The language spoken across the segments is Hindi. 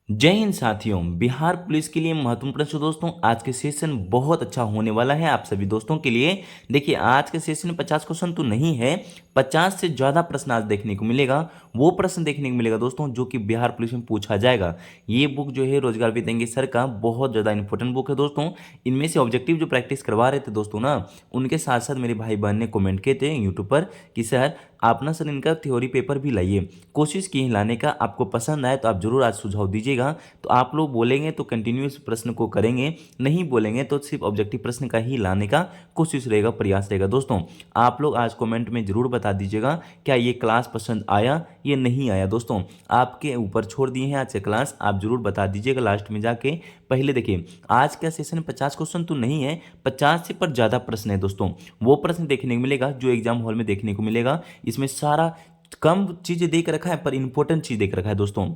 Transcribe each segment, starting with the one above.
जय हिंद साथियों। बिहार पुलिस के लिए महत्वपूर्ण प्रश्न दोस्तों, आज के सेशन बहुत अच्छा होने वाला है आप सभी दोस्तों के लिए। देखिए आज के सेशन में 50 क्वेश्चन तो नहीं है, 50 से ज़्यादा प्रश्न आज देखने को मिलेगा। वो प्रश्न देखने को मिलेगा दोस्तों जो कि बिहार पुलिस में पूछा जाएगा। ये बुक जो है रोजगार भी देंगे सर का बहुत ज़्यादा इंपॉर्टेंट बुक है दोस्तों। इनमें से ऑब्जेक्टिव जो प्रैक्टिस करवा रहे थे दोस्तों ना, उनके साथ साथ मेरे भाई बहन ने कमेंट किए थे यूट्यूब पर कि सर आप ना सर इनका थ्योरी पेपर भी लाइए। कोशिश की है लाने का, आपको पसंद आए तो आप जरूर आज सुझाव दीजिएगा। तो आप लोग बोलेंगे तो कंटिन्यूस प्रश्न को करेंगे, नहीं बोलेंगे तो सिर्फ ऑब्जेक्टिव प्रश्न का ही लाने का कोशिश रहेगा, प्रयास रहेगा दोस्तों। आप लोग आज कमेंट में जरूर बता दीजिएगा क्या ये क्लास पसंद आया ये नहीं आया दोस्तों। आपके ऊपर छोड़ दिए हैं आज से क्लास, आप जरूर बता दीजिएगा लास्ट में जाके। पहले देखिए आज का सेशन 50 क्वेश्चन तो नहीं है, 50 से पर ज़्यादा प्रश्न है दोस्तों। वो प्रश्न देखने को मिलेगा जो एग्जाम हॉल में देखने को मिलेगा। इसमें सारा कम चीज़ें देख रखा है पर इंपॉर्टेंट चीज़ देख रखा है दोस्तों।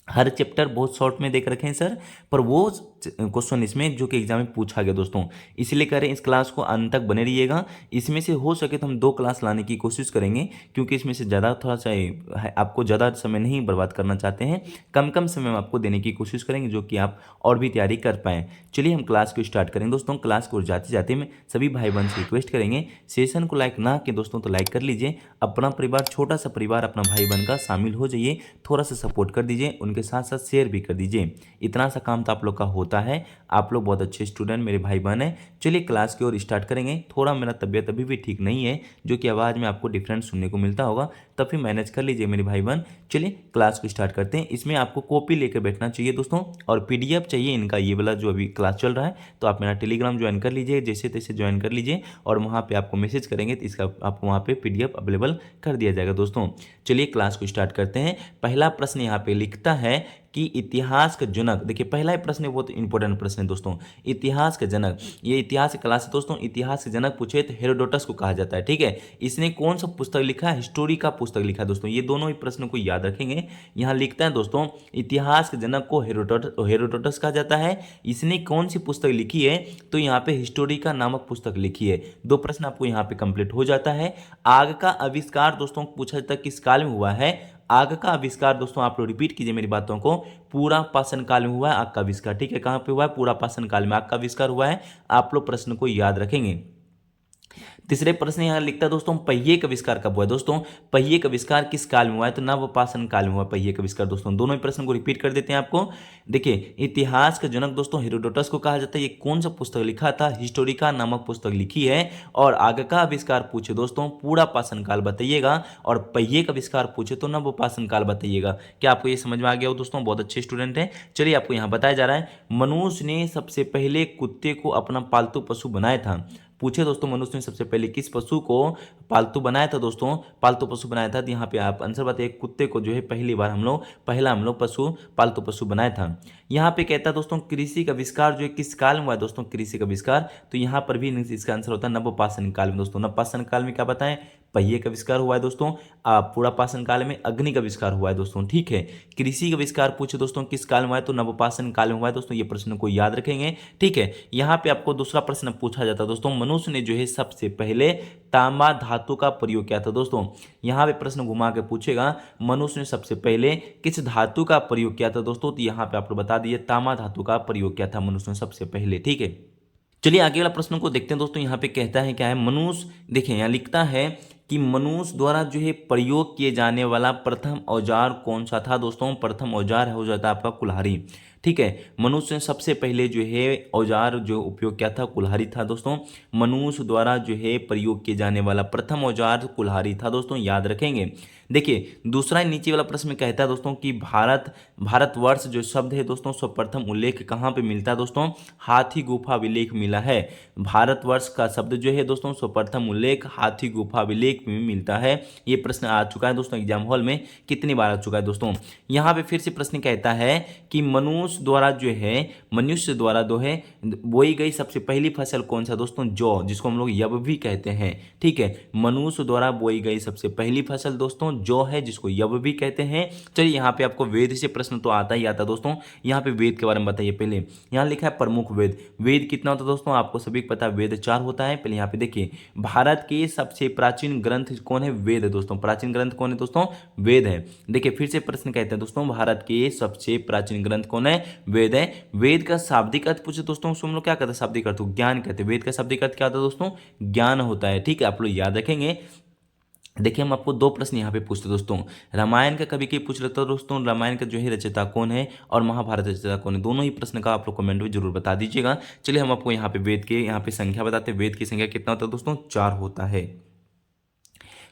हर चैप्टर बहुत शॉर्ट में देख रखे हैं सर, पर वो क्वेश्चन इसमें जो कि एग्जाम में पूछा गया दोस्तों, इसलिए करें इस क्लास को अंत तक बने रहिएगा। इसमें से हो सके तो हम 2 क्लास लाने की कोशिश करेंगे, क्योंकि इसमें से ज़्यादा थोड़ा सा है, आपको ज़्यादा समय नहीं बर्बाद करना चाहते हैं, कम कम समय में आपको देने की कोशिश करेंगे जो कि आप और भी तैयारी कर पाएँ। चलिए हम क्लास को स्टार्ट करेंगे दोस्तों। क्लास को जाते जाते में सभी भाई बहन से रिक्वेस्ट करेंगे, सेशन को लाइक ना कि दोस्तों तो लाइक कर लीजिए। अपना परिवार, छोटा सा परिवार अपना भाई बहन का शामिल हो जाइए, थोड़ा सा सपोर्ट कर दीजिए, उनके साथ साथ शेयर भी कर दीजिए। इतना सा काम तो आप लोग का होता है। आप लोग बहुत अच्छे स्टूडेंट मेरे भाई बहन हैं। चलिए क्लास की ओर स्टार्ट करेंगे। थोड़ा मेरा तबीयत अभी भी ठीक नहीं है, जो कि आवाज़ में आपको डिफरेंट सुनने को मिलता होगा, तब फिर मैनेज कर लीजिए मेरे भाई बहन। चलिए क्लास को स्टार्ट करते हैं। इसमें आपको कॉपी लेकर बैठना चाहिए दोस्तों, और पीडीएफ चाहिए इनका, ये वाला जो अभी क्लास चल रहा है। तो आप मेरा टेलीग्राम ज्वाइन कर लीजिए, जैसे तैसे ज्वाइन कर लीजिए, और वहाँ पे आपको मैसेज करेंगे तो इसका आपको वहाँ पे पीडीएफ अवेलेबल कर दिया जाएगा दोस्तों। चलिए क्लास को स्टार्ट करते हैं। पहला प्रश्न यहाँ पे लिखता है कि इतिहास का जनक, देखिए पहला ही प्रश्न बहुत इंपॉर्टेंट प्रश्न है दोस्तों। इतिहास का जनक, ये इतिहास की क्लास है दोस्तों। इतिहास के जनक पूछे तो हेरोडोटस को कहा जाता है, ठीक है। इसने कौन सा पुस्तक लिखा है? हिस्टोरी का पुस्तक लिखा है दोस्तों। ये दोनों ही प्रश्न को याद रखेंगे। यहाँ लिखता है दोस्तों इतिहास के जनक को हेरोडोटस कहा जाता है। इसने कौन सी पुस्तक लिखी है? तो यहाँ पे हिस्टोरी का नामक पुस्तक लिखी है। 2 प्रश्न आपको यहाँ पे कंप्लीट हो जाता है। आग का आविष्कार दोस्तों पूछा जाता है किस काल में हुआ है? आग का आविष्कार दोस्तों आप लोग रिपीट कीजिए मेरी बातों को, पूरा पाषाण काल में हुआ है आग का आविष्कार, ठीक है। कहाँ पे हुआ है? पूरा पाषाण काल में आग का आविष्कार हुआ है। आप लोग प्रश्न को याद रखेंगे। तीसरे प्रश्न यहाँ लिखता है दोस्तों पहिए का आविष्कार कब हुआ है? दोस्तों पहिए का आविष्कार किस काल में हुआ है? तो नवपाषाण काल में हुआ पहिए का आविष्कार दोस्तों। दोनों ही प्रश्न को रिपीट कर देते हैं आपको। देखिए इतिहास का जनक दोस्तों हेरोडोटस को कहा जाता है। ये कौन सा पुस्तक लिखा था? हिस्टोरिका नामक पुस्तक लिखी है। और आग का आविष्कार पूछे दोस्तों पूरा पाषाण काल बताइएगा, और पहिए का आविष्कार पूछे तो नवपाषाण काल बताइएगा। क्या आपको ये समझ में आ गया हो दोस्तों? बहुत अच्छे स्टूडेंट हैं। चलिए आपको यहाँ बताया जा रहा है मनुष्य ने सबसे पहले कुत्ते को अपना पालतू पशु बनाया था। पूछे दोस्तों मनुष्य ने सबसे पहले किस पशु को पालतू बनाया था? दोस्तों पालतू पशु बनाया था। तो यहाँ पे आप आंसर बताइए। कुत्ते को जो है पहला हम लोग पशु पालतू पशु बनाया था। यहाँ पे कहता है दोस्तों कृषि का आविष्कार जो है किस काल में हुआ है? दोस्तों कृषि का आविष्कार, तो यहाँ पर भी इसका आंसर होता है नवपाषाण काल में दोस्तों। नवपाषाण काल में क्या बताएं? पहिए का आविष्कार हुआ है दोस्तों। पूरा पाषाण काल में अग्नि का आविष्कार हुआ है दोस्तों, ठीक है। कृषि का आविष्कार पूछे दोस्तों किस काल में हुआ है? तो नवपाषाण काल में हुआ है दोस्तों। ये प्रश्न को याद रखेंगे, ठीक है। यहाँ पे आपको दूसरा प्रश्न पूछा जाता है दोस्तों मनुष्य ने जो है सबसे पहले तांबा धातु का प्रयोग किया था। दोस्तों यहाँ पे प्रश्न घुमा के पूछेगा मनुष्य ने सबसे पहले किस धातु का प्रयोग किया था? दोस्तों तो यहाँ पे आप लोग बता दीजिए तांबा धातु का प्रयोग किया था मनुष्य ने सबसे पहले, ठीक है। चलिए आगे वाला प्रश्न को देखते हैं दोस्तों। यहाँ पे कहता है क्या है? मनुष्य, देखिए यहाँ लिखता है कि मनुष्य द्वारा जो है प्रयोग किए जाने वाला प्रथम औजार कौन सा था? दोस्तों प्रथम औजार हो जाता है आपका कुल्हाड़ी, ठीक है। मनुष्य ने सबसे पहले जो है औजार जो उपयोग किया था कुल्हाड़ी था दोस्तों। मनुष्य द्वारा जो है प्रयोग किए जाने वाला प्रथम औजार कुल्हाड़ी था दोस्तों, याद रखेंगे। देखिए दूसरा नीचे वाला प्रश्न कहता है दोस्तों कि भारतवर्ष जो शब्द है दोस्तों सर्वप्रथम उल्लेख कहाँ पे मिलता है? दोस्तों हाथी गुफा विलेख मिला है। भारतवर्ष का शब्द जो है दोस्तों सर्वप्रथम उल्लेख हाथी गुफा विलेख में मिलता है। ये प्रश्न आ चुका है दोस्तों एग्जाम हॉल में, कितनी बार आ चुका है दोस्तों। यहाँ पे फिर से प्रश्न कहता है कि मनुष्य द्वारा जो है बोई गई सबसे पहली फसल कौन सा? दोस्तों जौ, जिसको हम लोग यब भी कहते हैं, ठीक है। मनुष्य द्वारा बोई गई सबसे पहली फसल दोस्तों जो है जिसको यव भी कहते हैं। चलिए यहाँ पे आपको वेद से प्रश्न तो आता ही आता है दोस्तों। यहाँ पे वेद के बारे में बताइए। पहले यहाँ लिखा है प्रमुख वेद। वेद कितना होता है दोस्तों? आपको सभी को पता है वेद 4 होता है। पहले यहाँ पे देखिए, भारत के सबसे प्राचीन ग्रंथ कौन है? वेद है दोस्तों। प्राचीन ग्रंथ कौन है दोस्तों? वेद है। देखिए फिर से प्रश्न कहते हैं दोस्तों, भारत के सबसे प्राचीन ग्रंथ कौन है? वेद है। वेद का शाब्दिक अर्थ पूछे दोस्तों, हम लोग क्या कहते हैं? शाब्दिक अर्थ ज्ञान कहते हैं। वेद का शाब्दिक अर्थ क्या होता है दोस्तों? ज्ञान होता है। ठीक है, आप लोग याद रखेंगे। देखिए हम आपको 2 प्रश्न यहाँ पे पूछते दोस्तों। रामायण का कभी कभी पूछ लेते हो दोस्तों, रामायण का जो है रचयिता कौन है और महाभारत रचयिता कौन है? दोनों ही प्रश्न का आप लोग कमेंट में जरूर बता दीजिएगा। चलिए हम आपको यहाँ पे वेद के यहाँ पे संख्या बताते हैं। वेद की संख्या कितना होता है दोस्तों? 4 होता है।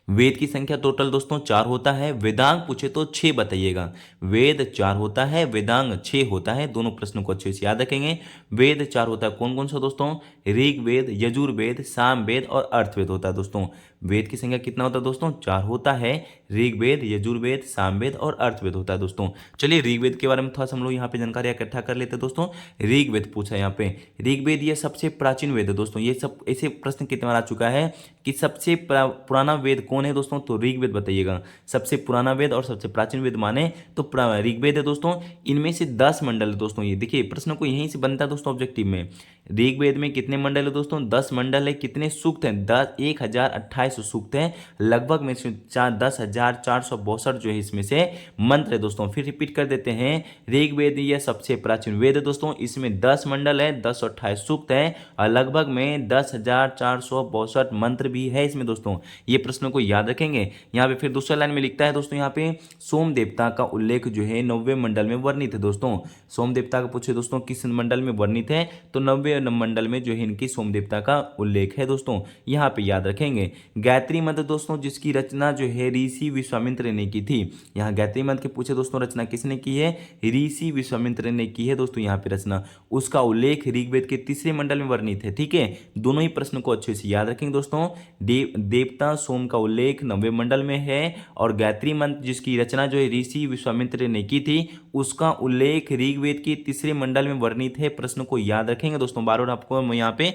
वेद की संख्या टोटल दोस्तों 4 होता है। वेदांग पूछे तो 6 बताइएगा। वेद 4 होता है, वेदांग 6 होता है। दोनों प्रश्नों को अच्छे से याद रखेंगे। वेद 4 होता है, कौन कौन सा दोस्तों? ऋग्वेद, यजुर्वेद, सामवेद और अर्थवेद होता है दोस्तों। वेद की संख्या कितना होता है दोस्तों? 4 होता है। ऋग्वेद, यजुर्वेद, सामवेद और अर्थवेद होता है दोस्तों। चलिए ऋग्वेद के बारे में थोड़ा सा हम लोग यहाँ पे जानकारी इकट्ठा कर लेते हैं दोस्तों। ऋग्वेद पूछा यहाँ पे। ऋग्वेद ये सबसे प्राचीन वेद है दोस्तों। ये सब ऐसे प्रश्न कितने बार आ चुका है कि सबसे पुराना वेद कौन है दोस्तों? तो ऋग्वेद बताइएगा। सबसे पुराना वेद और सबसे प्राचीन वेद माने तो ऋग्वेद है दोस्तों। इनमें से 10 मंडल है दोस्तों। ये देखिए प्रश्न को यहीं से बनता है दोस्तों ऑब्जेक्टिव में। ऋग्वेद में कितने मंडल है दोस्तों? 10 मंडल है। कितने सूक्त हैं? 1028 सूक्त हैं। लगभग में से 10,462 जो है इसमें से मंत्र है दोस्तों। फिर रिपीट कर देते हैं, ऋग्वेद यह सबसे प्राचीन वेद है दोस्तों। इसमें 10 मंडल है, 1028 सूक्त है और लगभग में 10,462 मंत्र भी है इसमें दोस्तों। ये प्रश्नों को याद रखेंगे। यहाँ पे फिर दूसरा लाइन में लिखता है दोस्तों, यहाँ पे सोम देवता का उल्लेख जो है 90 मंडल में वर्णित है दोस्तों। सोम देवता का पूछे दोस्तों किस मंडल में वर्णित है? तो 90 मंडल में जो है इनकी सोम देवता का उल्लेख है दोस्तों। यहाँ पे याद रखेंगे। गायत्री मंत्र दोस्तों जिसकी रचना जो है ऋषि विश्वामित्र ने की थी। यहाँ गायत्री मंत्र के पूछे दोस्तों रचना किसने की है? ऋषि विश्वामित्र ने की है दोस्तों यहाँ पे रचना। उसका उल्लेख ऋग्वेद के 3 मंडल में वर्णित है। ठीक है, दोनों ही प्रश्न को अच्छे से याद रखेंगे दोस्तों। देवता सोम का उल्लेख 90 मंडल में है और गायत्री मंत्र जिसकी रचना जो है ऋषि विश्वामित्र ने की थी उसका उल्लेख ऋग्वेद के 3 मंडल में वर्णित है। प्रश्न को याद रखेंगे दोस्तों, बार बार आपको हम यहाँ पे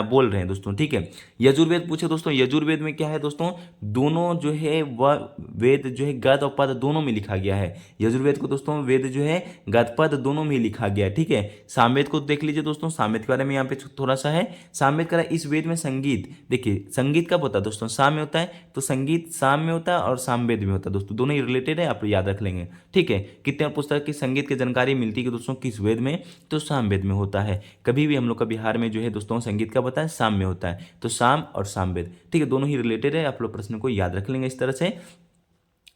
बोल रहे हैं दोस्तों। ठीक है, यजुर्वेद पूछे दोस्तों। यजुर्वेद में क्या है दोस्तों? दोनों जो है वह वेद जो है गद और पद दोनों में लिखा गया है। यजुर्वेद को दोस्तों वेद जो है गद पद दोनों में लिखा गया है। ठीक है, सामवेद को देख लीजिए दोस्तों। सामवेद के बारे में यहाँ पे थोड़ा सा है। सामवेद का इस वेद में संगीत, देखिए संगीत कब होता है दोस्तों? शाम में होता है। तो संगीत शाम में होता है और सामवेद में होता है दोस्तों। दोनों ही रिलेटेड है, आप याद रख लेंगे। ठीक है, कितने पुस्तक की संगीत की जानकारी मिलती है दोस्तों किस वेद में? तो सामवेद में होता है। कभी भी हम लोग का बिहार में जो है दोस्तों संगीत कब होता है? शाम में होता है। तो शाम और सामवेद, ठीक है, दोनों ही रिलेटेड है। आप लोग प्रश्न को याद रख लेंगे इस तरह से।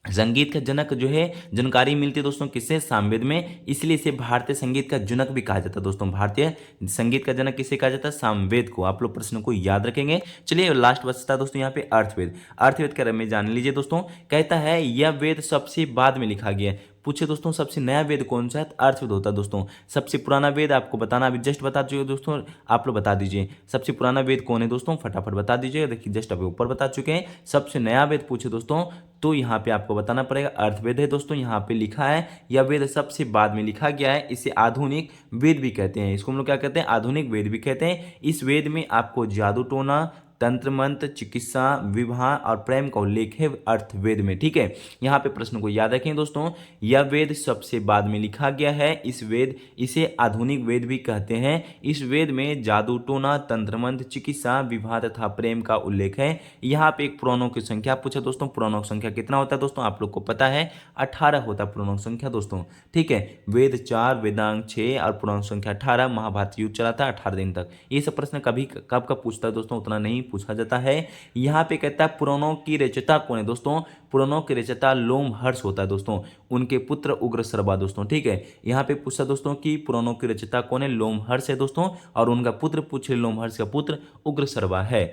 संगीत का जनक जो है जानकारी मिलती है दोस्तों किससे? सामवेद में। इसलिए इसे भारतीय संगीत का जनक भी कहा जाता है दोस्तों। भारतीय संगीत का जनक किसे कहा जाता है? सामवेद को। आप लोग प्रश्न को याद रखेंगे। चलिए लास्ट बचता है दोस्तों यहाँ पे अर्थवेद। अर्थवेद के बारे में जान लीजिए दोस्तों। कहता है यह वेद सबसे बाद में लिखा गया है। पूछे दोस्तों सबसे नया वेद कौन सा है? अर्थवेद होता है दोस्तों। सबसे पुराना वेद आपको बताना, अभी जस्ट बता चुके दोस्तों। आप लोग बता दीजिए सबसे पुराना वेद कौन है दोस्तों? फटाफट बता दीजिए। देखिए जस्ट अभी ऊपर बता चुके हैं। सबसे नया वेद पूछे दोस्तों तो यहाँ पे आपको बताना पड़ेगा अर्थवेद है दोस्तों। यहाँ पे लिखा है यह वेद सबसे बाद में लिखा गया है। इसे आधुनिक वेद भी कहते हैं। इसको हम लोग क्या कहते हैं? आधुनिक वेद भी कहते हैं। इस वेद में आपको जादू टोना, तंत्र मंत्र, चिकित्सा, विवाह और प्रेम का उल्लेख है अर्थवेद में। ठीक है, यहाँ पे प्रश्न को याद रखें दोस्तों। यह वेद सबसे बाद में लिखा गया है। इसे आधुनिक वेद भी कहते हैं। इस वेद में जादू टोना, तंत्र मंत्र, चिकित्सा, विवाह तथा प्रेम का उल्लेख है। यहाँ पे एक पुराणों की संख्या पूछा दोस्तों। पुराणों की संख्या कितना होता है दोस्तों? आप लोग को पता है 18 होता है पुराणों की संख्या दोस्तों। ठीक है, वेद 4, वेदांग 6 और पुराणों की संख्या 18। महाभारत युद्ध चला था 18 दिन तक। ये सब प्रश्न कभी कब कब पूछता है दोस्तों? उतना नहीं पूछा जाता है। यहाँ पे कहता है पुराणों की रचयिता कौन है दोस्तों? पुराणों के रचयिता लोमहर्ष होता है दोस्तों। उनके पुत्र उग्रश्रवा दोस्तों। ठीक है, यहाँ पे पूछा दोस्तों कि पुराणों के रचयिता कौन है? लोमहर्ष है दोस्तों। और उनका पुत्र पूछे, लोमहर्ष का पुत्र उग्रश्रवा है।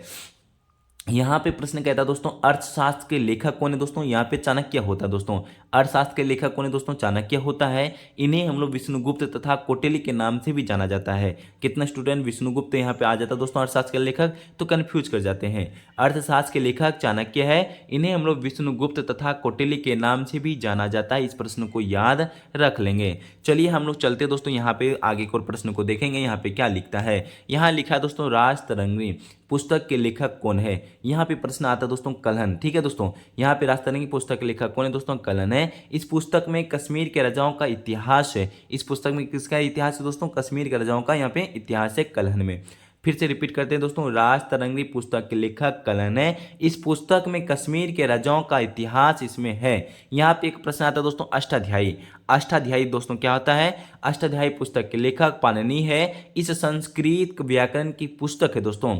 यहाँ पे प्रश्न कहता है दोस्तों अर्थशास्त्र के लेखक कौन है दोस्तों? यहाँ पे चाणक्य होता है दोस्तों। अर्थशास्त्र के लेखक कौन है दोस्तों? चाणक्य होता है। इन्हें हम लोग विष्णुगुप्त तथा कौटिल्य के नाम से भी जाना जाता है। कितना स्टूडेंट विष्णुगुप्त यहाँ पे आ जाता है दोस्तों अर्थशास्त्र के लेखक, तो कंफ्यूज कर जाते हैं। अर्थशास्त्र के लेखक चाणक्य है। इन्हें हम लोग विष्णुगुप्त तथा कौटिल्य के नाम से भी जाना जाता है। इस प्रश्न को याद रख लेंगे। चलिए हम लोग चलते दोस्तों यहाँ पे आगे को प्रश्न को देखेंगे। यहाँ पे क्या लिखता है? यहाँ लिखा है दोस्तों राजतरंगी पुस्तक के लेखक कौन है। यहाँ पे प्रश्न आता है दोस्तों कल्हण। ठीक है दोस्तों, यहाँ पे राजतरंगी पुस्तक के लेखक कौन है दोस्तों, कल्हण है। इस पुस्तक में कश्मीर के राजाओं का इतिहास है। इस पुस्तक में किसका इतिहास है दोस्तों, कश्मीर के राजाओं का यहाँ पे इतिहास है कल्हण में। फिर से रिपीट करते हैं दोस्तों, राजतरंगी पुस्तक के लेखक कल्हण है। इस पुस्तक में कश्मीर के राजाओं का इतिहास इसमें है। यहाँ पे एक प्रश्न आता है दोस्तों अष्टाध्यायी। अष्टाध्यायी दोस्तों क्या होता है, अष्टाध्यायी पुस्तक के लेखक पाणिनि है। इस संस्कृत व्याकरण की पुस्तक है दोस्तों।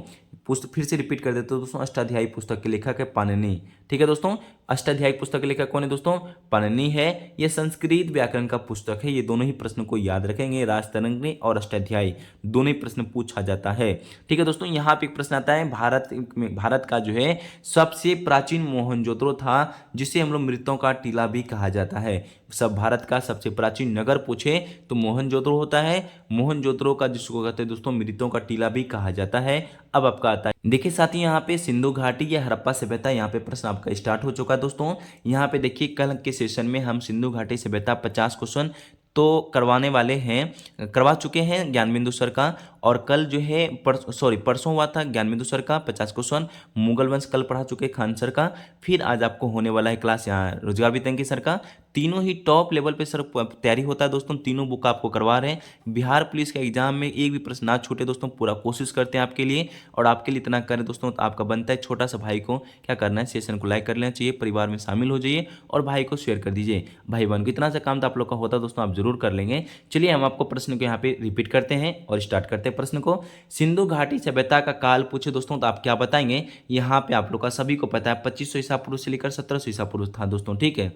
पुस्तक फिर से रिपीट कर देते हो दोस्तों, अष्टाध्यायी पुस्तक के लेखक है पाणिनि। ठीक है दोस्तों, अष्टाध्यायी पुस्तक के लेखक कौन है दोस्तों, पाणिनि है। यह संस्कृत व्याकरण का पुस्तक है। ये दोनों ही प्रश्न को याद रखेंगे, राजतरंगी और अष्टाध्यायी दोनों ही प्रश्न पूछा जाता है। ठीक है दोस्तों, यहाँ पे एक प्रश्न आता है, भारत का जो है सबसे प्राचीन मोहनजोदड़ो था जिसे हम लोग मृतों का टीला भी कहा जाता है। सब भारत का सबसे प्राचीन नगर पूछे तो मोहनजोदड़ो होता है। मोहनजोदड़ो का जिसको कहते हैं दोस्तों मृतों का टीला भी कहा जाता है। अब आपका आता है, देखिए साथी यहाँ पे सिंधु घाटी या हड़प्पा सभ्यता, यहाँ पे प्रश्न आपका स्टार्ट हो चुका है दोस्तों। यहाँ पे देखिए कल के सेशन में हम सिंधु घाटी सभ्यता 50 क्वेश्चन तो करवाने वाले हैं, करवा चुके हैं ज्ञान बिंदु सर का। और कल जो है परसों हुआ था ज्ञान बिंदु सर का 50 क्वेश्चन। मुगल वंश कल पढ़ा चुके खान सर का। फिर आज आपको होने वाला है क्लास यहाँ रोजगार वितंकी सर का। तीनों ही टॉप लेवल पे सर तैयारी होता है दोस्तों। तीनों बुक आपको करवा रहे हैं। बिहार पुलिस के एग्जाम में एक भी प्रश्न ना छूटे दोस्तों, पूरा कोशिश करते हैं आपके लिए। और आपके लिए इतना करें दोस्तों, तो आपका बनता है छोटा सा भाई को क्या करना है, सेशन को लाइक कर लेना चाहिए, परिवार में शामिल हो जाइए और भाई को शेयर कर दीजिए। भाई बहन को इतना सा काम तो आप लोग का होता है दोस्तों, आप जरूर कर लेंगे। चलिए हम आपको प्रश्न को यहाँ पे रिपीट करते हैं और स्टार्ट करते हैं प्रश्न को। सिंधु घाटी सभ्यता का काल पूछे दोस्तों तो आप क्या बताएंगे। यहाँ पे आप लोग का सभी को पता है 2500 ईसा पूर्व से लेकर 1700 ईसा पूर्व था दोस्तों। ठीक है,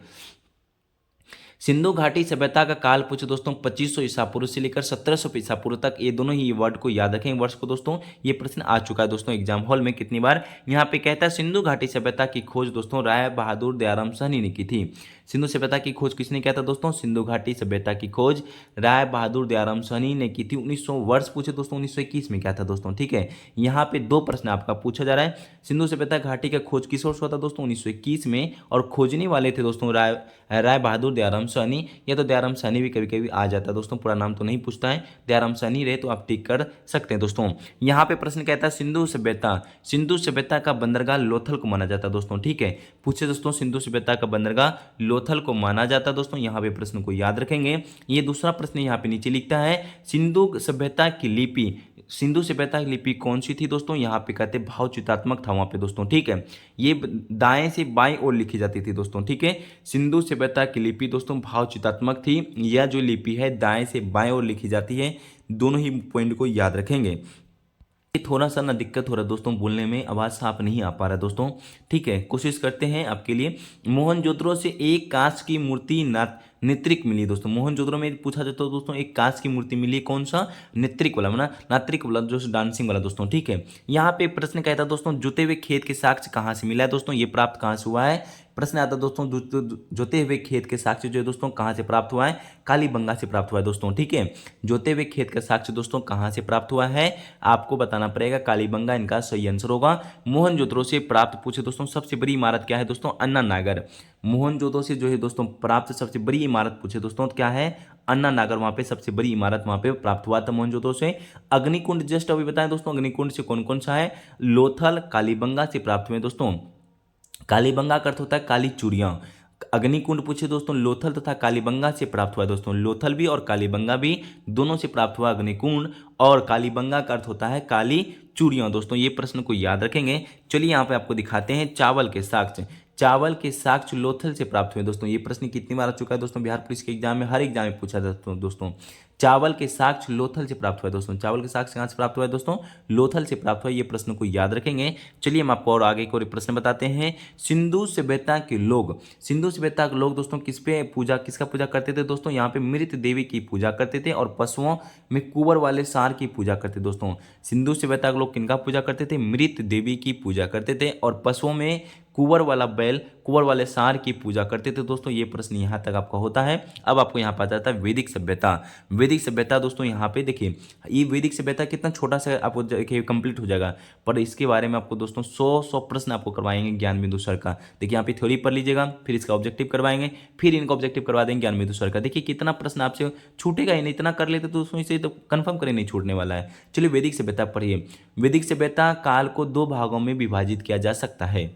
सिंधु घाटी सभ्यता का काल पूछे दोस्तों 2500 ईसा पूर्व से लेकर 1700 ईसा पूर्व तक। ये दोनों ही वर्ड को याद रखें, वर्ष को दोस्तों। ये प्रश्न आ चुका है दोस्तों एग्जाम हॉल में कितनी बार। यहाँ पे कहता है सिंधु घाटी सभ्यता की खोज दोस्तों राय बहादुर दयाराम सहनी ने की थी। सिंधु सभ्यता की खोज किसने किया था दोस्तों, सिंधु घाटी सभ्यता की खोज राय बहादुर दयाराम सहनी ने की थी। 1900 वर्ष पूछे दोस्तों 1921 में क्या था दोस्तों। ठीक है, यहाँ पे दो प्रश्न आपका पूछा जा रहा है। सिंधु सभ्यता घाटी का खोज किस वर्ष हुआ था दोस्तों, 1921 में। और खोजने वाले थे दोस्तों राय बहादुर दयाराम सहनी। या तो दयाराम सहनी भी कभी कभी आ जाता है दोस्तों, पूरा नाम तो नहीं पूछता है। दयाराम सहनी रहे तो आप टिक कर सकते हैं दोस्तों। यहाँ पे प्रश्न कहता है सिंधु सभ्यता का बंदरगाह लोथल को माना जाता है दोस्तों। ठीक है, पूछे दोस्तों सिंधु सभ्यता का बंदरगाह लोथल को माना जाता है दोस्तों। यहाँ पे प्रश्न को याद रखेंगे। ये दूसरा प्रश्न यहाँ पे नीचे लिखता है सिंधु सभ्यता की लिपि, सिंधु सभ्यता की लिपि कौन सी थी दोस्तों। यहाँ पे कहते हैं भाव चित्रात्मक था वहाँ पे दोस्तों। ठीक है, ये दाएं से बाएं ओर लिखी जाती थी दोस्तों। ठीक है, सिंधु सभ्यता की लिपि दोस्तों भाव चित्रात्मक थी। यह जो लिपि है दाएं से बाएं ओर लिखी जाती है। दोनों ही पॉइंट को याद रखेंगे। थोड़ा सा ना दिक्कत हो रहा है दोस्तों, बोलने में आवाज़ साफ नहीं आ पा रहा है दोस्तों। ठीक है, कोशिश करते हैं आपके लिए। मोहनजोदड़ो से एक कांच की मूर्ति नेत्रिक मिली दोस्तों। मोहनजोदड़ो में पूछा जाता है दोस्तों एक कांच की मूर्ति मिली, कौन सा, नेत्रिक वाला ना, नात्रिक वाला जो डांसिंग वाला दोस्तों। ठीक है, यहाँ पे प्रश्न कहता है दोस्तों जुते हुए खेत के साक्ष्य कहाँ से मिला है दोस्तों, ये प्राप्त कहाँ से हुआ है। प्रश्न आता है दोस्तों जोते हुए खेत के साक्ष्य जो है दोस्तों कहाँ से प्राप्त हुआ है, कालीबंगा से प्राप्त हुआ है दोस्तों। ठीक है, जोते हुए खेत का साक्ष्य दोस्तों कहाँ से प्राप्त हुआ है, आपको बताना पड़ेगा। कालीबंगा इनका सही आंसर होगा। मोहनजोदड़ो से प्राप्त पूछे दोस्तों सबसे बड़ी इमारत क्या है दोस्तों, अन्ना नागर। मोहनजोदड़ो से जो है दोस्तों प्राप्त सबसे बड़ी इमारत पूछे दोस्तों क्या है, अन्ना नागर। वहाँ पे सबसे बड़ी इमारत वहाँ पे प्राप्त हुआ था मोहनजोदड़ो से। अग्निकुंड जस्ट अभी बताएं दोस्तों, अग्निकुंड से कौन कौन सा है, लोथल कालीबंगा से प्राप्त हुए दोस्तों। कालीबंगा का अर्थ होता है काली चूड़ियाँ। अग्निकुंड पूछे दोस्तों लोथल तथा कालीबंगा से प्राप्त हुआ दोस्तों। लोथल भी और कालीबंगा भी दोनों से प्राप्त हुआ अग्निकुंड। और कालीबंगा का अर्थ होता है काली चूड़ियाँ दोस्तों। ये प्रश्न को याद रखेंगे। चलिए यहाँ पे आपको दिखाते हैं चावल के साक्ष्य। चावल के साक्ष्य लोथल से प्राप्त हुए दोस्तों। ये प्रश्न कितनी बार आ चुका है दोस्तों बिहार पुलिस के एग्जाम में, हर एग्जाम में पूछा जाता है दोस्तों। चावल के साक्ष्य लोथल से प्राप्त हुआ दोस्तों। चावल के साक्ष्य कहाँ से प्राप्त हुआ है दोस्तों, लोथल से प्राप्त हुआ। ये प्रश्न को याद रखेंगे। चलिए हम आपको और आगे को प्रश्न बताते हैं। सिंधु सभ्यता के लोग, सिंधु सभ्यता के लोग दोस्तों किस पे पूजा, किसका पूजा करते थे दोस्तों, यहाँ पे मृत देवी की पूजा करते थे और पशुओं में कुंवर वाले सार की पूजा करते दोस्तों। सिंधु सभ्यता के लोग किनका पूजा करते थे, मृत देवी की पूजा करते थे और पशुओं में कुंवर वाला बैल कुंवर वाले सांड की पूजा करते थे दोस्तों। ये प्रश्न यहाँ तक आपका होता है। अब आपको यहाँ पर जाता है वैदिक सभ्यता। वैदिक सभ्यता दोस्तों यहाँ पे देखिए, ये वैदिक सभ्यता कितना छोटा सा आपको देखिए कंप्लीट हो जाएगा, पर इसके बारे में आपको दोस्तों 100 प्रश्न आपको करवाएंगे ज्ञान बिंदु सर का। देखिए यहाँ पे थ्योरी पढ़ लीजिएगा, फिर इसका ऑब्जेक्टिव करवाएंगे, फिर इनका ऑब्जेक्टिव करवा देंगे ज्ञान बिंदु सर का। देखिए कितना प्रश्न आपसे छूटेगा ही नहीं, इतना कर लेते तो दोस्तों इसे तो कंफर्म करें नहीं छूटने वाला है। चलिए वैदिक सभ्यता पढ़िए। वैदिक सभ्यता काल को 2 भागों में विभाजित किया जा सकता है।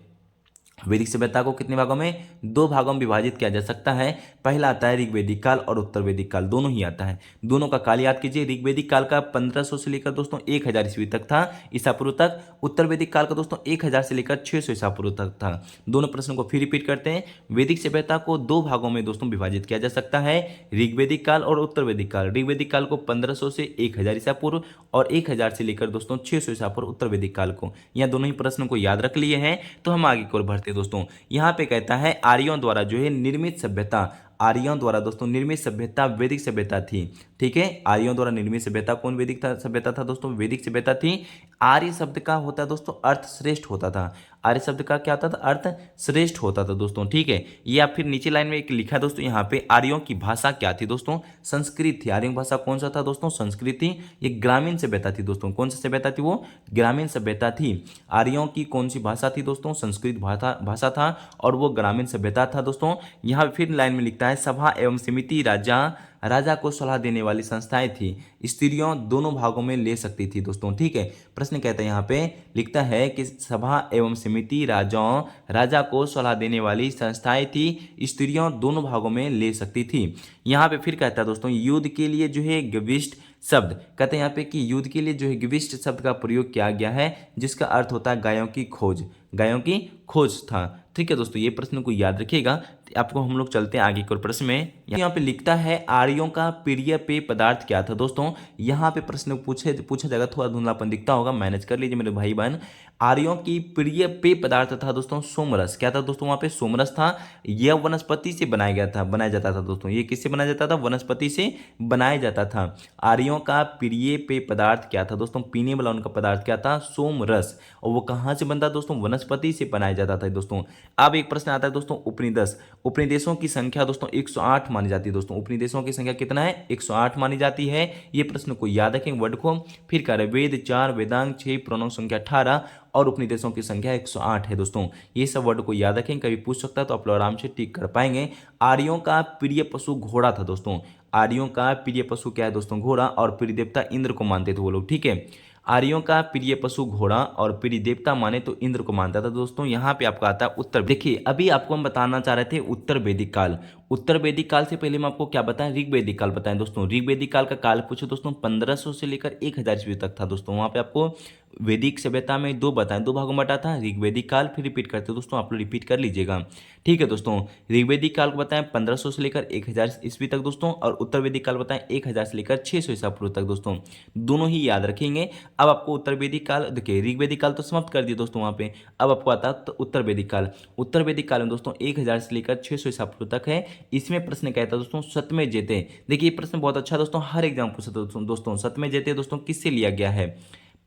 वैदिक सभ्यता को कितने भागों में? 2 भागों में विभाजित किया जा सकता है। पहला आता है ऋग्वेदिक काल और उत्तर वैदिक काल, दोनों ही आता है। दोनों का काल याद कीजिए। ऋग्वेदिक काल का 1500 से लेकर दोस्तों 1000 ईस्वी तक था, ईसा पूर्व तक। उत्तर वैदिक काल का दोस्तों 1000 से लेकर 600 ईसा पूर्व तक था। दोनों प्रश्नों को फिर रिपीट करते हैं। वैदिक सभ्यता को 2 भागों में दोस्तों विभाजित किया जा सकता है, ऋग्वेदिक काल और उत्तर वैदिक काल। ऋग्वेदिक काल को 1500 से 1000 ईसा पूर्व और 1000 से लेकर दोस्तों 600 ईसा पूर्व उत्तर वैदिक काल को। यह दोनों ही प्रश्नों को याद रख लिए हैं, तो हम आगे की ओर बढ़ते दोस्तों। यहाँ पे कहता है आर्यों द्वारा जो है निर्मित सभ्यता, आर्यों द्वारा दोस्तों निर्मित सभ्यता वैदिक सभ्यता थी। ठीक है, आर्यों द्वारा निर्मित सभ्यता कौन वैदिक सभ्यता था दोस्तों? वैदिक सभ्यता थी। आर्य शब्द का होता है दोस्तों अर्थ श्रेष्ठ होता था। आर्य शब्द का क्या होता था? अर्थ श्रेष्ठ होता था दोस्तों। ठीक है, ये आप फिर नीचे लाइन में एक लिखा है दोस्तों यहाँ पे, आर्यों की भाषा क्या थी दोस्तों? संस्कृत थी। आर्यों की भाषा कौन सा था दोस्तों? संस्कृत थी। ये ग्रामीण सभ्यता थी दोस्तों। कौन सी सभ्यता थी वो? ग्रामीण सभ्यता थी। आर्यों की कौन सी भाषा थी दोस्तों? संस्कृत भाषा था और वो ग्रामीण सभ्यता था दोस्तों। यहाँ फिर लाइन में लिखता है सभा एवं समिति राजा को सलाह देने वाली संस्थाएं थी। स्त्रियों दोनों भागों में ले सकती थी दोस्तों। ठीक है, प्रश्न कहता है यहाँ पे, लिखता है कि सभा एवं समिति राजा को सलाह देने वाली संस्थाएं थी, स्त्रियों दोनों भागों में ले सकती थी। यहाँ पे फिर कहता है दोस्तों युद्ध के लिए जो है गविष्ट शब्द, कहते हैं यहाँ पे कि युद्ध के लिए जो है गविष्ट शब्द का प्रयोग किया गया है, जिसका अर्थ होता है गायों की खोज। गायों की खोज था। ठीक है दोस्तों, ये प्रश्न को याद रखिएगा। आपको हम लोग चलते हैं आगे के प्रश्न में। यहाँ पे लिखता है आर्यों का प्रिय पेय पदार्थ क्या था दोस्तों? यहाँ पे प्रश्न पूछा जाएगा, थोड़ा धुंधलापन दिखता होगा, मैनेज कर लीजिए मेरे भाई बहन। आर्यों की प्रिय पेय पदार्थ था दोस्तों सोमरस। क्या था दोस्तों? वहाँ पे सोमरस था। यह वनस्पति से बनाया जाता था दोस्तों। ये किससे बनाया जाता था? वनस्पति से बनाया जाता था। आर्यों का प्रिय पेय पदार्थ क्या था दोस्तों? पीने वाला उनका पदार्थ क्या था? सोमरस। और वो कहाँ से बनता दोस्तों? वनस्पति से बनाया जाता था दोस्तों। अब एक प्रश्न आता है दोस्तों उपनिदस। उपनिदेशों की संख्या दोस्तों 108 मानी जाती है दोस्तों। उपनिदेशों की संख्या कितना है? 108 मानी जाती है। ये प्रश्न को याद रखें वर्ड को। फिर कह रहे वेद 4, वेदांग 6, पुराणों संख्या 18 और उपनिदेशों की संख्या 108 है दोस्तों। ये सब वर्ड को याद रखें, कभी पूछ सकता है तो आप लोग आराम से टिक कर पाएंगे। आर्यों का प्रिय पशु घोड़ा था दोस्तों। आर्यों का प्रिय पशु क्या है दोस्तों? घोड़ा। और प्रिय देवता इंद्र को मानते थे वो लोग। ठीक है, आर्यों का प्रिय पशु घोड़ा और प्रिय देवता माने तो इंद्र को मानता था दोस्तों। यहाँ पे आपका आता है उत्तर। देखिए अभी आपको हम बताना चाह रहे थे उत्तर वैदिक काल। उत्तर वैदिक काल से पहले हम आपको क्या बताएं? ऋग्वेदिक काल बताएं दोस्तों। ऋग्वेदिक काल का काल पूछो दोस्तों 1500 से लेकर 1000 ईस्वी तक था दोस्तों। वहाँ पे आपको वैदिक सभ्यता में 2 बताएं, 2 भागों में बटा था। ऋग्वेदिक काल फिर रिपीट करते दोस्तों, आप लोग रिपीट कर लीजिएगा। ठीक है दोस्तों, ऋग्वेदिक काल को बताएं 1500 से लेकर 1000 ईस्वी तक दोस्तों, और उत्तर वैदिक काल बताएं 1000 से लेकर 600 ईसा पूर्व तक दोस्तों। दोनों ही याद रखेंगे। अब आपको उत्तर वैदिक काल, देखिए ऋग्वेदिक काल तो समाप्त कर दिए दोस्तों वहाँ पे। अब आपको आता है उत्तर वैदिक काल। उत्तर वैदिक काल में दोस्तों 1000 से लेकर 600 ईसा पूर्व तक है। इसमें प्रश्न कहता है दोस्तों सतमें जयते। देखिए ये प्रश्न बहुत अच्छा दोस्तों, हर एग्जाम पूछता है दोस्तों। सतमें जयते दोस्तों किससे लिया गया है?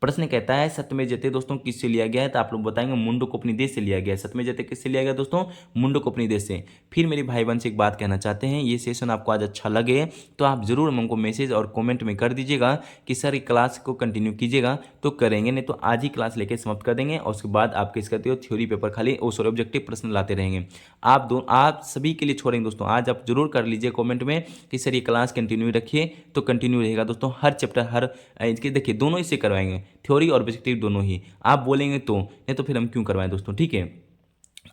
प्रश्न कहता है सतमें जयते दोस्तों किससे लिया गया है? तो आप लोग बताएंगे मुंडकोपनिदेश से लिया गया है। सतमें जयते किससे लिया गया दोस्तों? मुंडकोपनिदेश से। फिर मेरे भाई बहन से एक बात कहना चाहते हैं, ये सेशन आपको आज अच्छा लगे तो आप जरूर हमको मैसेज और कमेंट में कर दीजिएगा कि सर क्लास को कंटिन्यू कीजिएगा, तो करेंगे, नहीं तो आज ही क्लास लेके समाप्त कर देंगे और उसके बाद आपके इसका थ्योरी पेपर खाली ऑब्जेक्टिव प्रश्न लाते रहेंगे। आप सभी के लिए छोड़ेंगे दोस्तों। आज आप जरूर कर लीजिए कमेंट में कि सर ये क्लास कंटिन्यू रखिए, तो कंटिन्यू रहेगा दोस्तों। हर चैप्टर हर इसके देखिए दोनों इससे करवाएंगे, थ्योरी और ऑब्जेक्टिव दोनों ही। आप बोलेंगे तो, नहीं तो फिर हम क्यों करवाएं दोस्तों। ठीक है,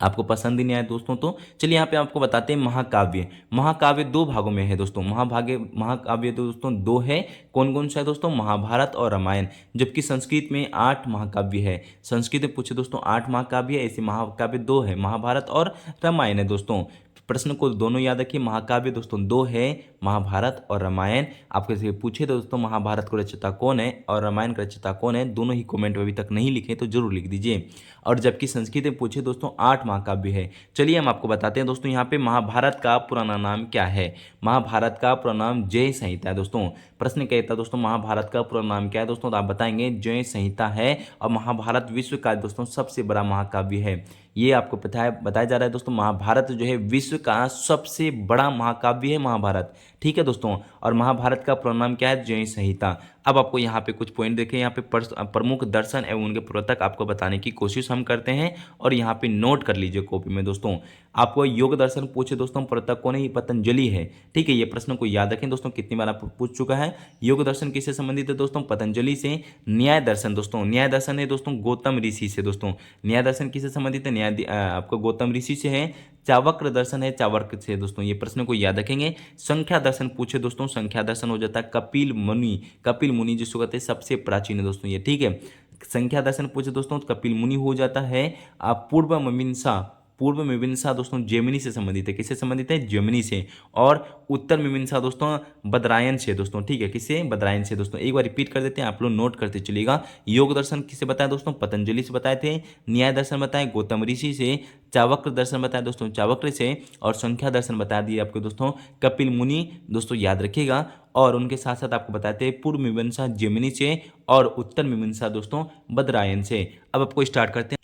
आपको पसंद ही नहीं आया दोस्तों तो चलिए यहाँ पे आपको बताते हैं महाकाव्य। महाकाव्य 2 भागों में है दोस्तों। महाकाव्य दोस्तों 2 है। कौन कौन सा है दोस्तों? महाभारत और रामायण। जबकि संस्कृत में 8 महाकाव्य है। संस्कृत में पूछे दोस्तों 8 महाकाव्य है, ऐसे महाकाव्य 2 है, महाभारत और रामायण है दोस्तों। प्रश्न को दोनों याद रखिए। महाकाव्य दोस्तों 2 है, महाभारत और रामायण। आपके से पूछे दोस्तों महाभारत को रचयिता कौन है और रामायण का रचयिता कौन है, दोनों ही कमेंट में अभी तक नहीं लिखे तो जरूर लिख दीजिए। और जबकि संस्कृत में पूछे दोस्तों 8 महाकाव्य है। चलिए हम आपको बताते हैं दोस्तों यहाँ पे महाभारत का पुराना नाम क्या है। महाभारत का पुराना नाम जय संहिता है दोस्तों। प्रश्न कहता है दोस्तों महाभारत का पुराना नाम क्या है दोस्तों, तो आप बताएंगे जय संहिता है। और महाभारत विश्व का दोस्तों सबसे बड़ा महाकाव्य है। ये आपको बताया जा रहा है दोस्तों। महाभारत जो है विश्व का सबसे बड़ा महाकाव्य है महाभारत, ठीक है दोस्तों। और महाभारत का पूरा नाम क्या है? जय संहिता। अब आपको यहाँ पे कुछ पॉइंट देखें, यहाँ पे प्रमुख दर्शन एवं उनके प्रवर्तक आपको बताने की कोशिश हम करते हैं, और यहाँ पे नोट कर लीजिए कॉपी में दोस्तों। आपको योग दर्शन पूछे दोस्तों, प्रवर्तक कौन है? ये पतंजलि है, ठीक है। ये प्रश्न को याद रखें दोस्तों, कितनी बार आपको पूछ चुका है। योग दर्शन किससे संबंधित है दोस्तों? पतंजलि से। न्याय दर्शन दोस्तों, न्याय दर्शन है दोस्तों गौतम ऋषि से दोस्तों। न्याय दर्शन किससे संबंधित है? आपको गौतम ऋषि से है। चावक्र दर्शन है चावक्र से दोस्तों, ये प्रश्न को याद रखेंगे। संख्या दर्शन पूछे दोस्तों, संख्या दर्शन हो जाता है कपिल मुनि। कपिल मुनि जिसको कहते हैं सबसे प्राचीन है दोस्तों ये, ठीक है। संख्या दर्शन पूछे दोस्तों कपिल मुनि हो जाता है। आप पूर्व मीमांसा दोस्तों जेमिनी से संबंधित है। किससे संबंधित है? जेमिनी से। और उत्तर मीमांसा दोस्तों बदरायन से दोस्तों, ठीक है। किससे? बदरायन से दोस्तों। एक बार रिपीट कर देते हैं, आप लोग नोट करते चलिएगा। योग दर्शन किससे बताया दोस्तों? पतंजलि से बताए थे। न्याय दर्शन बताए गौतम ऋषि से। चावक्र दर्शन बताया दोस्तों चावक्र से। और संख्या दर्शन बता दिए आपको दोस्तों कपिल मुनि दोस्तों, याद रखिएगा। और उनके साथ साथ आपको बताते हैं पूर्व मीमांसा जेमिनी से और उत्तर मीमांसा दोस्तों बदरायन से। अब आपको स्टार्ट करते हैं।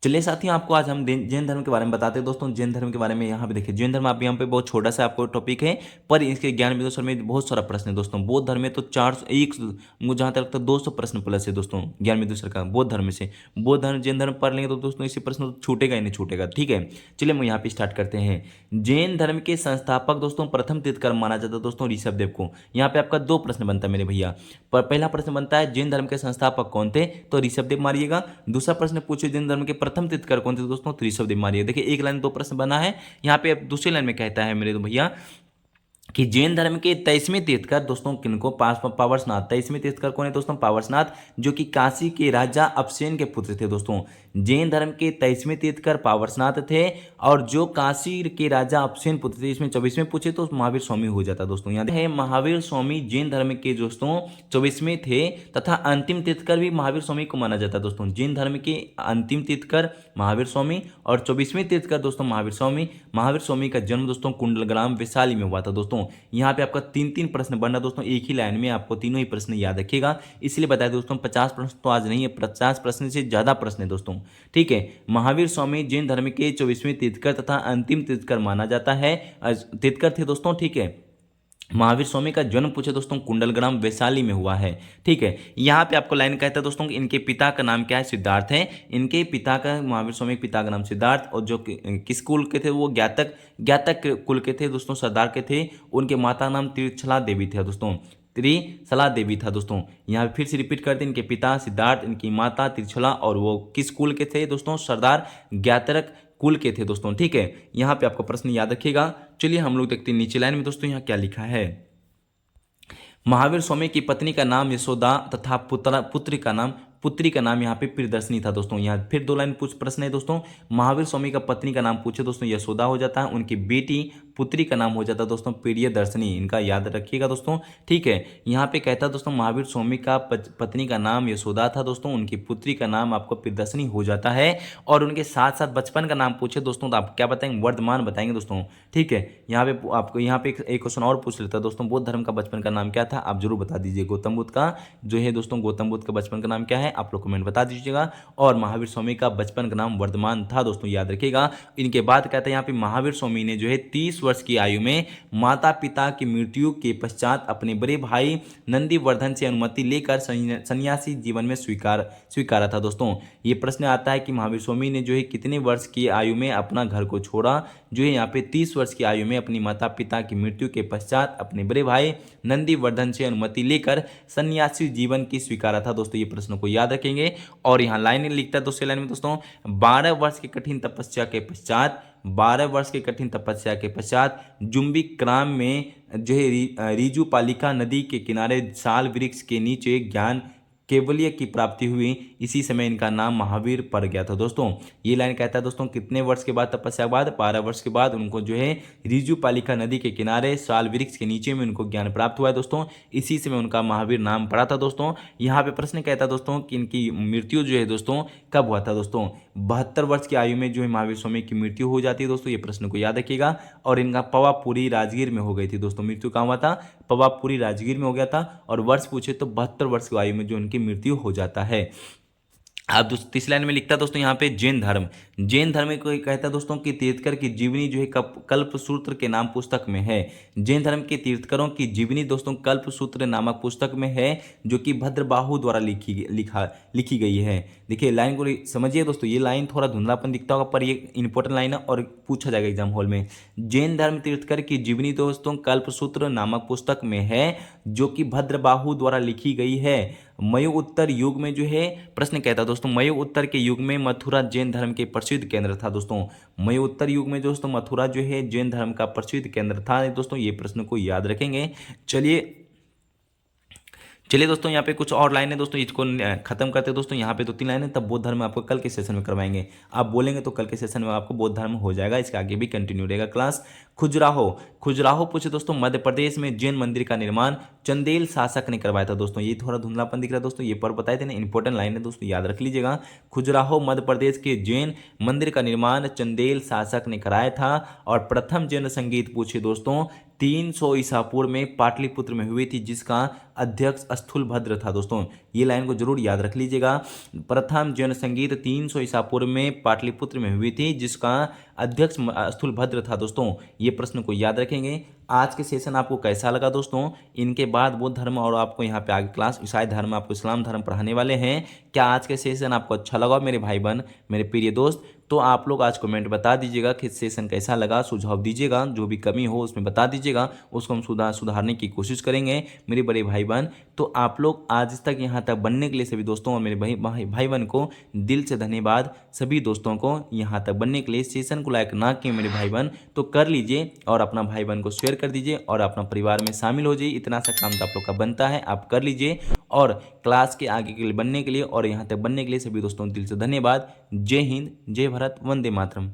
चलिए साथियों, आपको आज हम जैन धर्म के बारे में बताते हैं दोस्तों। जैन धर्म के बारे में यहाँ पे देखिए, जैन धर्म आप यहाँ पे बहुत छोटा सा आपको टॉपिक है, पर इसके ज्ञान विदोषर में बहुत सारा प्रश्न है दोस्तों। बौद्ध धर्म में तो 401 मुझे जहाँ तक लगता है 200 प्रश्न प्लस है दोस्तों ज्ञान विदोषर का बौद्ध धर्म से। बौद्ध धर्म जैन धर्म पढ़ लेंगे तो दोस्तों इसी प्रश्न तो छूटेगा ही नहीं छूटेगा, ठीक है। चलिए हम यहाँ पे स्टार्ट करते हैं। जैन धर्म के संस्थापक दोस्तों प्रथम तीर्थंकर माना जाता है दोस्तों ऋषभ देव को। यहाँ पे आपका दो प्रश्न बनता है मेरे भैया। पर पहला प्रश्न बनता है जैन धर्म के संस्थापक कौन थे? तो ऋषभ देव मारिएगा। दूसरा प्रश्न पूछे जैन धर्म के प्रथम तीर्थंकर कौन थे दोस्तों? तो ऋषभ देव मारिएगा। देखिए एक लाइन दो प्रश्न बना है। यहाँ पे अब दूसरी लाइन में कहता है मेरे तो भैया कि जैन धर्म के 23वें तीर्थंकर दोस्तों किनको? पावरसनाथ। 23वें तीर्थंकर कौन है दोस्तों? पावरसनाथ, जो कि काशी के राजा अभिसेन के पुत्र थे दोस्तों। जैन धर्म के 23वें तीर्थंकर पावरसनाथ थे, और जो काशी के राजा अभिसेन पुत्र थे। इसमें 24वें पूछे तो महावीर स्वामी हो जाता दोस्तों। यहाँ है महावीर स्वामी जैन धर्म के दोस्तों 24वें थे, तथा अंतिम तीर्थंकर भी महावीर स्वामी को माना जाता है दोस्तों। जैन धर्म के अंतिम तीर्थंकर महावीर स्वामी और 24वें तीर्थंकर दोस्तों महावीर स्वामी। महावीर स्वामी का जन्म दोस्तों कुंडलग्राम वैशाली में हुआ था दोस्तों। यहाँ पे आपका तीन तीन प्रश्न बनना दोस्तों, एक ही लाइन में आपको तीनों ही प्रश्न याद रखिएगा। इसलिए बताया दोस्तों 50 प्रश्न तो आज नहीं है, 50 प्रश्न से ज्यादा प्रश्न है दोस्तों, ठीक है। महावीर स्वामी जैन धर्म के 24वें तीर्थंकर तथा अंतिम तीर्थंकर माना जाता है, तीर्थंकर थे दोस्तों, ठीक है। महावीर स्वामी का जन्म पूछे दोस्तों कुंडलग्राम वैशाली में हुआ है, ठीक है। यहाँ पे आपको लाइन कहता है दोस्तों कि इनके पिता का नाम क्या है? सिद्धार्थ है। इनके पिता का, महावीर स्वामी के पिता का नाम सिद्धार्थ, और जो किस कुल के थे? वो ज्ञातक कुल के थे दोस्तों, सरदार के थे। उनके माता नाम त्रिशला देवी थे दोस्तों, त्रिशला देवी था दोस्तों। यहाँ फिर से रिपीट करते हैं, इनके पिता सिद्धार्थ, इनकी माता त्रिशला, और वो किस कुल के थे दोस्तों? सरदार ज्ञातक कुल के थे दोस्तों, ठीक है। यहाँ पे आपको प्रश्न याद रखिएगा। चलिए हम लोग देखते हैं नीचे लाइन में दोस्तों यहाँ क्या लिखा है। महावीर स्वामी की पत्नी का नाम यशोदा तथा पुत्री का नाम यहाँ पे प्रियदर्शनी था दोस्तों। यहाँ फिर दो लाइन प्रश्न है दोस्तों। महावीर स्वामी का पत्नी का नाम पूछे दोस्तों यशोदा हो जाता है। उनकी बेटी पुत्री का नाम हो जाता है दोस्तों प्रियदर्शनी। इनका याद रखिएगा दोस्तों, ठीक है। यहाँ पे कहता है दोस्तों महावीर स्वामी का पत्नी का नाम यशोदा था दोस्तों, उनकी पुत्री का नाम आपको प्रियदर्शनी हो जाता है। और उनके साथ साथ बचपन का नाम पूछे दोस्तों तो आप क्या बताएंगे? वर्धमान बताएंगे दोस्तों, ठीक है। यहाँ पे आपको यहाँ पे एक क्वेश्चन और पूछ लेता है दोस्तों, बौद्ध धर्म का बचपन का नाम क्या था? आप जरूर बता दीजिए। गौतम बुद्ध का जो है दोस्तों, गौतम बुद्ध का बचपन का नाम क्या है? आप लोग कमेंट बता दीजिएगा। और महावीर स्वामी का बचपन का नाम वर्धमान था दोस्तों, याद रखिएगा। इनके बाद कहते हैं यहाँ पे महावीर स्वामी ने जो है 30 वर्ष की आयु में माता पिता की मृत्यु के पश्चात अपने बड़े भाई नंदीवर्धन से अनुमति लेकर सन्यासी जीवन में स्वीकारा था दोस्तों। ये प्रश्न आता है कि महावीर स्वामी ने जो है कितने वर्ष की आयु में अपना घर को छोड़ा? जो है यहाँ पे 30 वर्ष की आयु में अपनी माता पिता की मृत्यु के पश्चात अपने बड़े भाई नंदीवर्धन से अनुमति लेकर सन्यासी जीवन की स्वीकारा था दोस्तों। ये प्रश्न को याद रखेंगे। और यहाँ लाइन लिखता है दूसरी लाइन में दोस्तों, 12 वर्ष की कठिन तपस्या के पश्चात 12 वर्ष की कठिन तपस्या के पश्चात जुम्बिक्राम में जो है रीजू पालिका नदी के किनारे साल वृक्ष के नीचे ज्ञान केवल्य की प्राप्ति हुई। इसी समय इनका नाम महावीर पड़ गया था दोस्तों। ये लाइन कहता है दोस्तों कितने वर्ष के बाद तपस्या के बाद? 12 वर्ष के बाद उनको जो है रीजू पालिका नदी के किनारे साल वृक्ष के नीचे में उनको ज्ञान प्राप्त हुआ है दोस्तों। इसी समय उनका महावीर नाम पड़ा था दोस्तों। यहाँ पे प्रश्न कहता है दोस्तों कि इनकी मृत्यु जो है दोस्तों कब हुआ था दोस्तों? 72 वर्ष की आयु में जो है महावीर स्वामी की मृत्यु हो जाती है दोस्तों। ये प्रश्न को याद रखिएगा। और इनका पवापुरी राजगीर में हो गई थी दोस्तों। मृत्यु कहाँ हुआ था? पवापुरी राजगीर में हो गया था। और वर्ष पूछे तो 72 वर्ष की आयु में जो उनकी मृत्यु हो जाता है। आप तीसरी लाइन में लिखता है दोस्तों यहाँ पे जैन धर्म। जैन धर्म को कहता है दोस्तों कि तीर्थकर की जीवनी जो है कल्पसूत्र के नाम पुस्तक में है। जैन धर्म के तीर्थकरों की जीवनी दोस्तों कल्पसूत्र नामक पुस्तक में है, जो कि भद्रबाहु द्वारा लिखी गई है। देखिए लाइन को समझिए दोस्तों, ये लाइन थोड़ा धुंधलापन दिखता होगा पर ये इंपॉर्टेंट लाइन है और पूछा जाएगा एग्जाम हॉल में। जैन धर्म तीर्थकर की जीवनी दोस्तों कल्पसूत्र नामक पुस्तक में है, जो कि भद्रबाहु द्वारा लिखी गई है। मयु उत्तर युग में जो है, प्रश्न कहता है दोस्तों मयु उत्तर के युग में मथुरा जैन धर्म के प्रसिद्ध केंद्र था। दोस्तों मयु उत्तर युग में दोस्तों मथुरा जो है जैन धर्म का प्रसिद्ध केंद्र था। दोस्तों ये प्रश्न को याद रखेंगे। चलिए दोस्तों यहाँ पे कुछ और लाइनें दोस्तों इसको खत्म करते हैं। दोस्तों यहाँ पे 2-3 लाइनें, तब बौद्ध धर्म आपको कल के सेशन में करवाएंगे। आप बोलेंगे तो कल के सेशन में आपको बौद्ध धर्म हो जाएगा, इसके आगे भी कंटिन्यू रहेगा क्लास। खुजराहो पूछे दोस्तों मध्य प्रदेश में जैन मंदिर का निर्माण चंदेल शासक ने करवाया था। दोस्तों ये थोड़ा धुंधलापन दिख रहा है दोस्तों, ये पर बताए थे ना, इंपॉर्टेंट लाइन है दोस्तों, याद रख लीजिएगा। खुजराहो मध्य प्रदेश के जैन मंदिर का निर्माण चंदेल शासक ने कराया था। और प्रथम जैन संगीत पूछे दोस्तों 300 ईसा पूर्व में पाटलिपुत्र में हुई थी, जिसका अध्यक्ष स्थूलभद्र था। दोस्तों ये लाइन को जरूर याद रख लीजिएगा। प्रथम जैन संगीत 300 ईसा पूर्व में पाटलिपुत्र में हुई थी, जिसका अध्यक्ष स्थूलभद्र था। दोस्तों ये प्रश्न को याद रखेंगे। आज के सेशन आपको कैसा लगा दोस्तों? इनके बाद बौद्ध धर्म और आपको यहाँ पे आगे क्लास ईसाई धर्म, आपको इस्लाम धर्म पढ़ाने वाले हैं। क्या आज के सेशन आपको अच्छा लगा मेरे भाई बहन, मेरे प्रिय दोस्त? तो आप लोग आज कमेंट बता दीजिएगा कि सेशन कैसा लगा, सुझाव दीजिएगा, जो भी कमी हो उसमें बता दीजिएगा, उसको हम सुधारने की कोशिश करेंगे मेरे बड़े भाई बहन। तो आप लोग आज तक यहाँ तक बनने के लिए सभी दोस्तों और मेरे भाई बहन को दिल से धन्यवाद। सभी दोस्तों को यहाँ तक बनने के लिए, सेशन को लाइक ना किए मेरे भाई बहन तो कर लीजिए और अपना भाई बहन को शेयर कर दीजिए और अपना परिवार में शामिल हो जाइए। इतना सा काम तो आप लोग का बनता है, आप कर लीजिए। और क्लास के आगे के लिए बनने के लिए और यहाँ तक बनने के लिए सभी दोस्तों दिल से धन्यवाद। जय हिंद, जय भारत, वंदे मातरम।